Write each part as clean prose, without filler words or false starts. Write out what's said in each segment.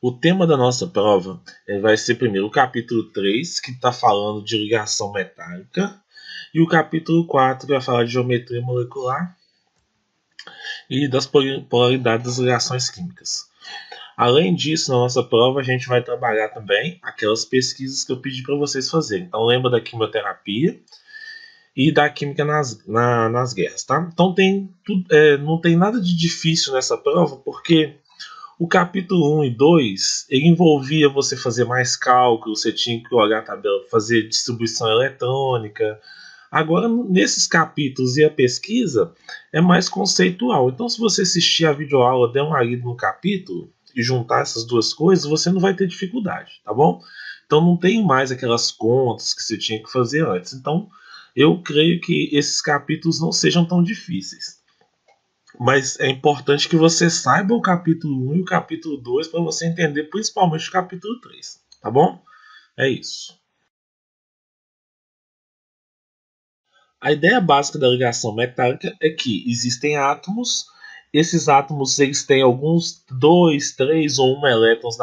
o tema da nossa prova vai ser primeiro o capítulo 3, que está falando de ligação metálica, e o capítulo 4, que vai falar de geometria molecular e das polaridades das ligações químicas. Além disso, na nossa prova, a gente vai trabalhar também aquelas pesquisas que eu pedi para vocês fazerem. Então, lembra da quimioterapia e da química nas guerras, tá? Então, não tem nada de difícil nessa prova, porque o capítulo 1 e 2, ele envolvia você fazer mais cálculos, você tinha que olhar a tabela, fazer distribuição eletrônica. Agora, nesses capítulos e a pesquisa, é mais conceitual. Então, se você assistir a videoaula, der uma lida no capítulo e juntar essas duas coisas, você não vai ter dificuldade, tá bom? Então, não tem mais aquelas contas que você tinha que fazer antes. Então, eu creio que esses capítulos não sejam tão difíceis. Mas é importante que você saiba o capítulo 1 e o capítulo 2 para você entender principalmente o capítulo 3, tá bom? É isso. A ideia básica da ligação metálica é que existem átomos. Esses átomos eles têm alguns 2, 3 ou 1 elétrons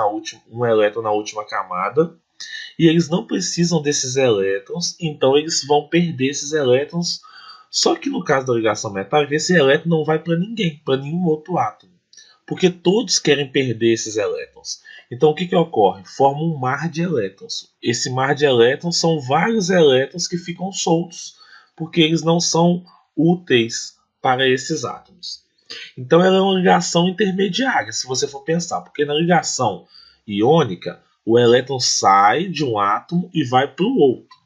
um elétron na última camada. E eles não precisam desses elétrons, então eles vão perder esses elétrons. Só que no caso da ligação metálica, esse elétron não vai para ninguém, para nenhum outro átomo. Porque todos querem perder esses elétrons. Então o que ocorre? Forma um mar de elétrons. Esse mar de elétrons são vários elétrons que ficam soltos, porque eles não são úteis para esses átomos. Então ela é uma ligação intermediária, se você for pensar, porque na ligação iônica, o elétron sai de um átomo e vai para o outro.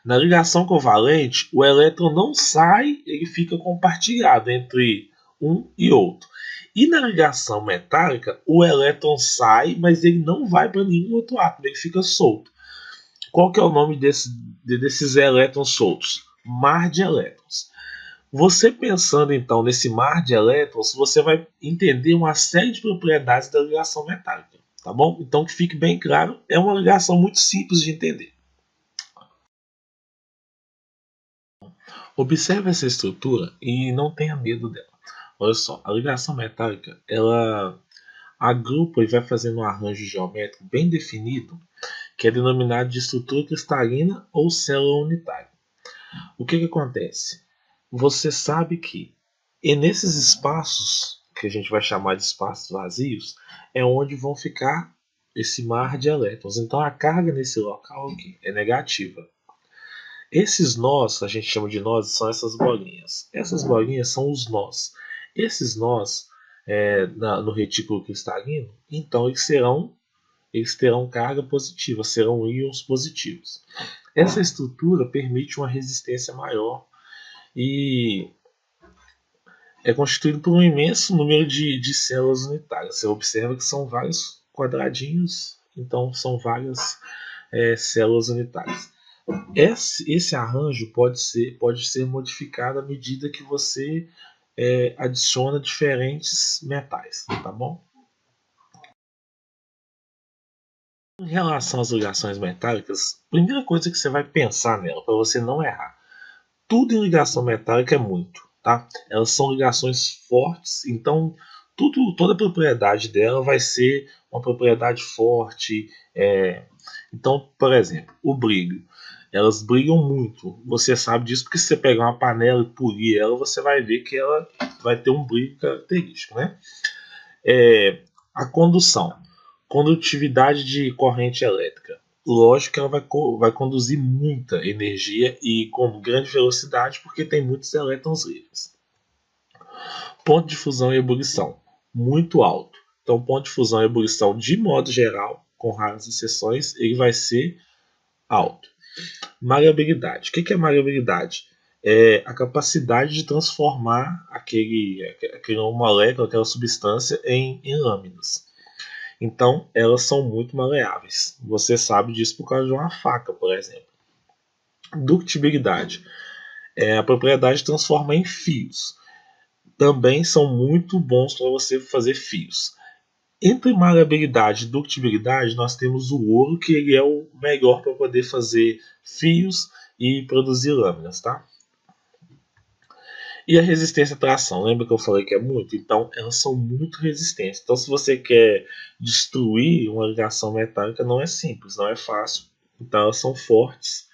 Na ligação covalente, o elétron não sai, ele fica compartilhado entre um e outro. E na ligação metálica, o elétron sai, mas ele não vai para nenhum outro átomo, ele fica solto. Qual que é o nome desses elétrons soltos? Mar de elétrons. Você pensando então nesse mar de elétrons, você vai entender uma série de propriedades da ligação metálica, tá bom? Então que fique bem claro, é uma ligação muito simples de entender. Observe essa estrutura e não tenha medo dela. Olha só, a ligação metálica, ela agrupa e vai fazendo um arranjo geométrico bem definido, que é denominado de estrutura cristalina ou célula unitária. O que acontece? Você sabe que nesses espaços, que a gente vai chamar de espaços vazios, é onde vão ficar esse mar de elétrons. Então a carga nesse local aqui é negativa. Esses nós, a gente chama de nós, são essas bolinhas. Essas bolinhas são os nós. Esses nós, no retículo cristalino, então eles terão carga positiva, serão íons positivos. Essa estrutura permite uma resistência maior e é constituído por um imenso número de células unitárias. Você observa que são vários quadradinhos, então são várias células unitárias. Esse arranjo pode ser modificado à medida que você adiciona diferentes metais, tá bom? Em relação às ligações metálicas, a primeira coisa que você vai pensar nela, para você não errar, tudo em ligação metálica é muito, tá? Elas são ligações fortes, então toda a propriedade dela vai ser uma propriedade forte. Então, por exemplo, o brilho. Elas brilham muito. Você sabe disso porque se você pegar uma panela e polir ela, você vai ver que ela vai ter um brilho característico, né? A condução. Condutividade de corrente elétrica. Lógico que ela vai conduzir muita energia e com grande velocidade porque tem muitos elétrons livres. Ponto de fusão e ebulição. Muito alto. Então, ponto de fusão e ebulição, de modo geral, com raras exceções, ele vai ser alto. Maleabilidade. O que é maleabilidade? É a capacidade de transformar aquele molécula, aquela substância em lâminas. Então, elas são muito maleáveis. Você sabe disso por causa de uma faca, por exemplo. Ductibilidade. É a propriedade de transformar em fios. Também são muito bons para você fazer fios. Entre maleabilidade e ductibilidade, nós temos o ouro, que ele é o melhor para poder fazer fios e produzir lâminas, tá? E a resistência à tração, lembra que eu falei que é muito? Então, elas são muito resistentes. Então, se você quer destruir uma ligação metálica, não é simples, não é fácil. Então, elas são fortes.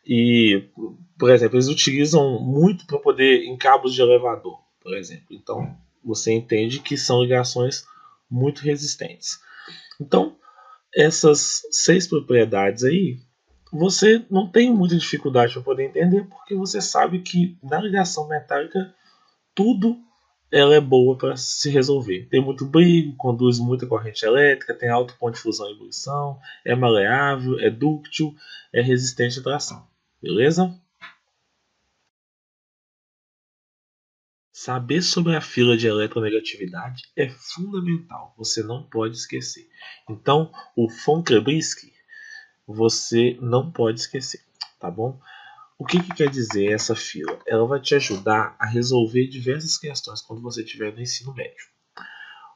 E, por exemplo, eles utilizam muito para poder em cabos de elevador, por exemplo. Então, você entende que são ligações muito resistentes. Então, essas 6 propriedades aí, você não tem muita dificuldade para poder entender, porque você sabe que na ligação metálica tudo ela é boa para se resolver. Tem muito brilho, conduz muita corrente elétrica, tem alto ponto de fusão e ebulição, é maleável, é dúctil, é resistente à tração. Beleza? Saber sobre a fila de eletronegatividade é fundamental, você não pode esquecer. Então, o von Krebsky você não pode esquecer, tá bom? O que quer dizer essa fila? Ela vai te ajudar a resolver diversas questões quando você estiver no ensino médio.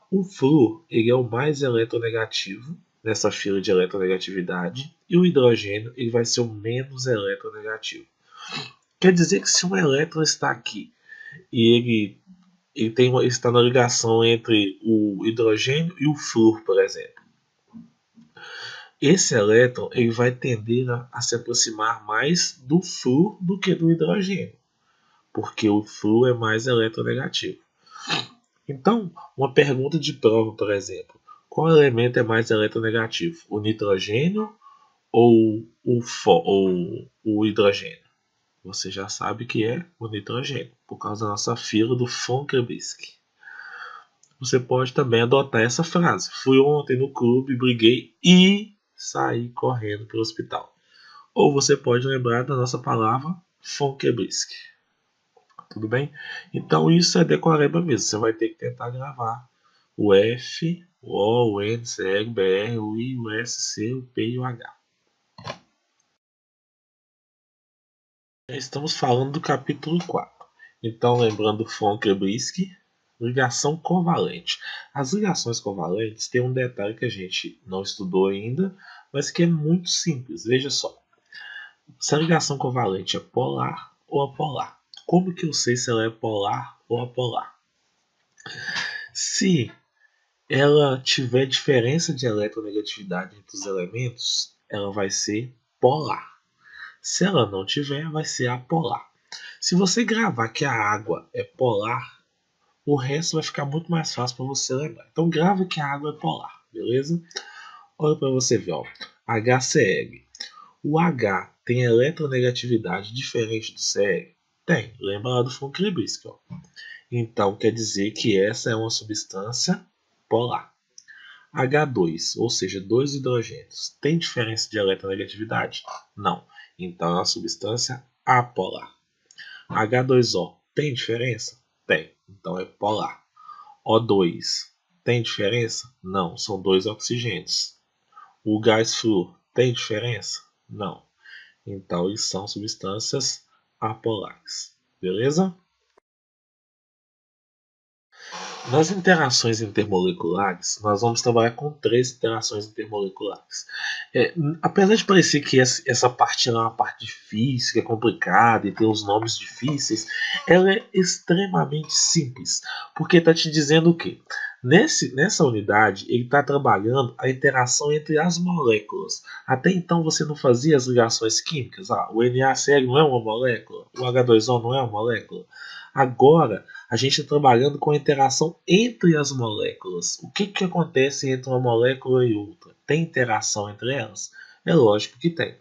O flúor ele é o mais eletronegativo nessa fila de eletronegatividade e o hidrogênio ele vai ser o menos eletronegativo. Quer dizer que se um elétron está aqui e ele está na ligação entre o hidrogênio e o flúor, por exemplo, esse elétron ele vai tender a se aproximar mais do flúor do que do hidrogênio, porque o flúor é mais eletronegativo. Então, uma pergunta de prova, por exemplo: qual elemento é mais eletronegativo, o nitrogênio ou o hidrogênio? Você já sabe que é o nitrogênio, por causa da nossa fila do von Krebsky. Você pode também adotar essa frase: fui ontem no clube, briguei e saí correndo para o hospital. Ou você pode lembrar da nossa palavra von Krebsky. Tudo bem? Então isso é decoreba mesmo. Você vai ter que tentar gravar o F, o O, o N, o C, o B, R, o I, o S, C, o P e o H. Estamos falando do capítulo 4. Então, lembrando von Krebsky, ligação covalente. As ligações covalentes têm um detalhe que a gente não estudou ainda, mas que é muito simples. Veja só. Se a ligação covalente é polar ou apolar. Como que eu sei se ela é polar ou apolar? Se ela tiver diferença de eletronegatividade entre os elementos, ela vai ser polar. Se ela não tiver, vai ser apolar. Se você gravar que a água é polar, o resto vai ficar muito mais fácil para você lembrar. Então grava que a água é polar, beleza? Olha para você ver, ó. HCl. O H tem eletronegatividade diferente do Cl? Tem, lembra lá do von Krebsky, ó. Então quer dizer que essa é uma substância polar. H2, ou seja, dois hidrogênios, tem diferença de eletronegatividade? Não. Então é uma substância apolar. H2O tem diferença? Tem. Então é polar. O2 tem diferença? Não. São dois oxigênios. O gás flúor tem diferença? Não. Então eles são substâncias apolares. Beleza? Nas interações intermoleculares, nós vamos trabalhar com 3 interações intermoleculares. Apesar de parecer que essa parte é uma parte difícil, que é complicada e tem os nomes difíceis, ela é extremamente simples, porque está te dizendo o quê? Nessa unidade, ele está trabalhando a interação entre as moléculas. Até então você não fazia as ligações químicas. O NaCl não é uma molécula, o H2O não é uma molécula. Agora, a gente está trabalhando com a interação entre as moléculas. O que acontece entre uma molécula e outra? Tem interação entre elas? É lógico que tem.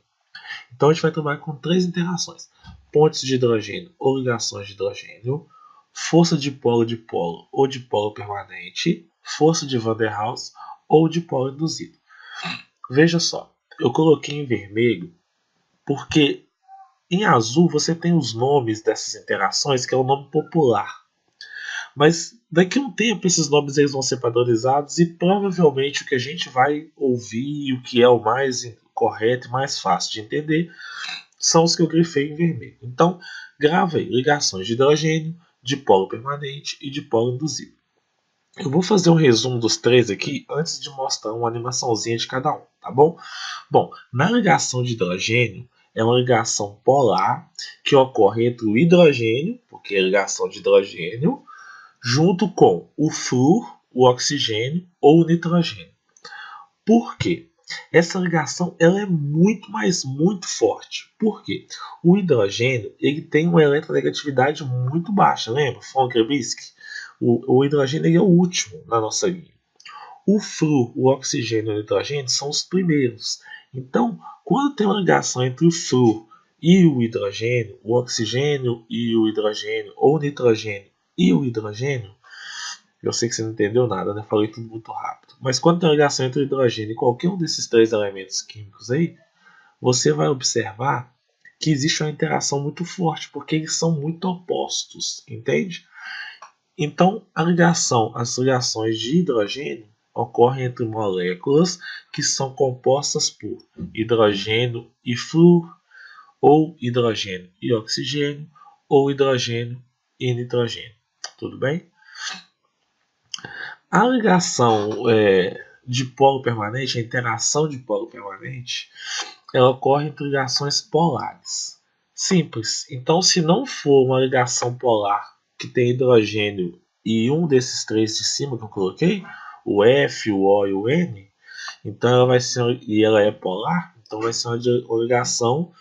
Então a gente vai trabalhar com 3 interações: pontes de hidrogênio ou ligações de hidrogênio, força de polo ou de polo permanente, força de Van der Waals ou de polo induzido. Veja só, eu coloquei em vermelho porque em azul você tem os nomes dessas interações, que é o nome popular. Mas daqui a um tempo esses nomes eles vão ser padronizados e provavelmente o que a gente vai ouvir, o que é o mais correto e mais fácil de entender, são os que eu grifei em vermelho. Então, grava aí ligações de hidrogênio, de polo permanente e de polo induzido. Eu vou fazer um resumo dos 3 aqui antes de mostrar uma animaçãozinha de cada um, tá bom? Bom, na ligação de hidrogênio, é uma ligação polar que ocorre entre o hidrogênio, porque é ligação de hidrogênio, junto com o flúor, o oxigênio ou o nitrogênio. Por quê? Essa ligação ela é muito, mas muito forte. Por quê? O hidrogênio ele tem uma eletronegatividade muito baixa, lembra? Von Krabisky? O hidrogênio ele é o último na nossa linha. O flúor, o oxigênio e o nitrogênio são os primeiros. Então, quando tem uma ligação entre o flúor e o hidrogênio, o oxigênio e o hidrogênio, ou o nitrogênio e o hidrogênio, eu sei que você não entendeu nada, né? Falei tudo muito rápido. Mas quando tem uma ligação entre o hidrogênio e qualquer um desses três elementos químicos aí, você vai observar que existe uma interação muito forte, porque eles são muito opostos, entende? Então, as ligações de hidrogênio ocorrem entre moléculas que são compostas por hidrogênio e flúor, ou hidrogênio e oxigênio, ou hidrogênio e nitrogênio. Tudo bem? A ligação de polo permanente, a interação de polo permanente, ela ocorre entre ligações polares. Simples. Então, se não for uma ligação polar que tem hidrogênio e um desses três de cima que eu coloquei, o F, o O e o N, então ela vai ser, e ela é polar, então vai ser uma ligação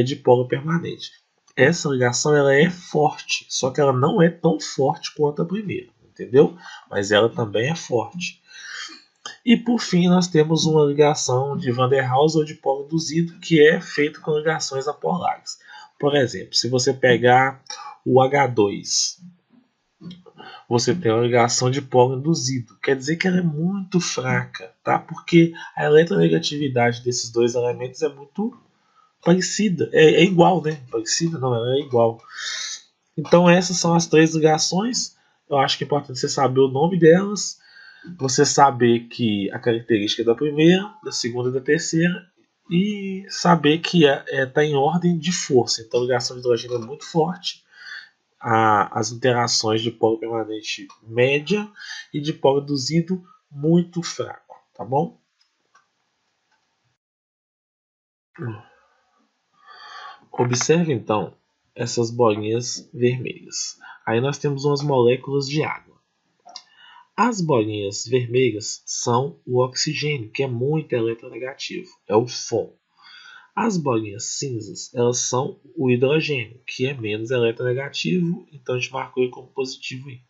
de polo permanente. Essa ligação ela é forte, só que ela não é tão forte quanto a primeira, entendeu? Mas ela também é forte. E por fim nós temos uma ligação de Van der Waals ou de polo induzido, que é feito com ligações apolares. Por exemplo, se você pegar o H2, você tem uma ligação de polo induzido. Quer dizer que ela é muito fraca, tá? Porque a eletronegatividade desses dois elementos é muito parecida. É igual, né? Parecida não, ela é igual. Então essas são as três ligações. Eu acho que é importante você saber o nome delas, você saber que a característica da primeira, da segunda e da terceira, e saber que está em ordem de força. Então a ligação de hidrogênio é muito forte, as interações de polo permanente média e de polo induzido muito fraco, tá bom? Observe então essas bolinhas vermelhas. Aí nós temos umas moléculas de água. As bolinhas vermelhas são o oxigênio, que é muito eletronegativo, é o Fon. As bolinhas cinzas, elas são o hidrogênio, que é menos eletronegativo, então a gente marcou ele como positivo aí.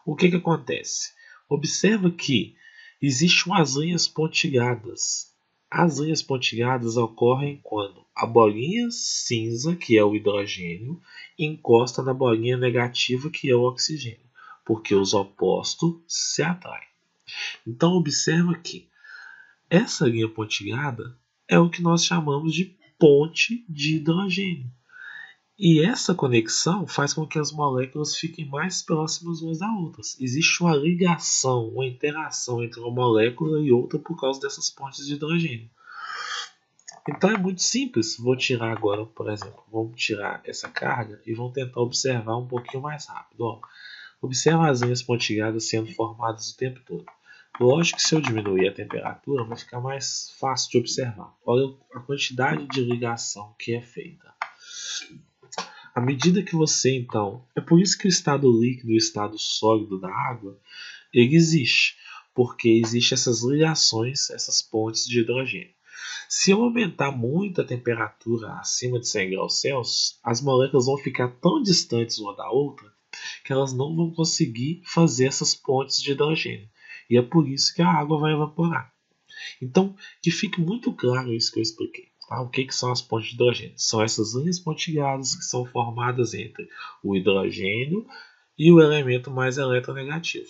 O que acontece? Observa que existem umas linhas pontilhadas. As linhas pontilhadas ocorrem quando a bolinha cinza, que é o hidrogênio, encosta na bolinha negativa, que é o oxigênio, porque os opostos se atraem. Então observa que essa linha pontilhada é o que nós chamamos de ponte de hidrogênio. E essa conexão faz com que as moléculas fiquem mais próximas umas das outras. Existe uma ligação, uma interação entre uma molécula e outra por causa dessas pontes de hidrogênio. Então é muito simples. Vou tirar agora, por exemplo, vamos tirar essa carga e vamos tentar observar um pouquinho mais rápido. Ó, observa as linhas pontilhadas sendo formadas o tempo todo. Lógico que se eu diminuir a temperatura vai ficar mais fácil de observar. Olha a quantidade de ligação que é feita. À medida que você, então... É por isso que o estado líquido e o estado sólido da água, ele existe. Porque existem essas ligações, essas pontes de hidrogênio. Se eu aumentar muito a temperatura acima de 100 graus Celsius, as moléculas vão ficar tão distantes uma da outra que elas não vão conseguir fazer essas pontes de hidrogênio. E é por isso que a água vai evaporar. Então, que fique muito claro isso que eu expliquei. Tá? O que são as pontes de hidrogênio? São essas linhas pontilhadas que são formadas entre o hidrogênio e o elemento mais eletronegativo.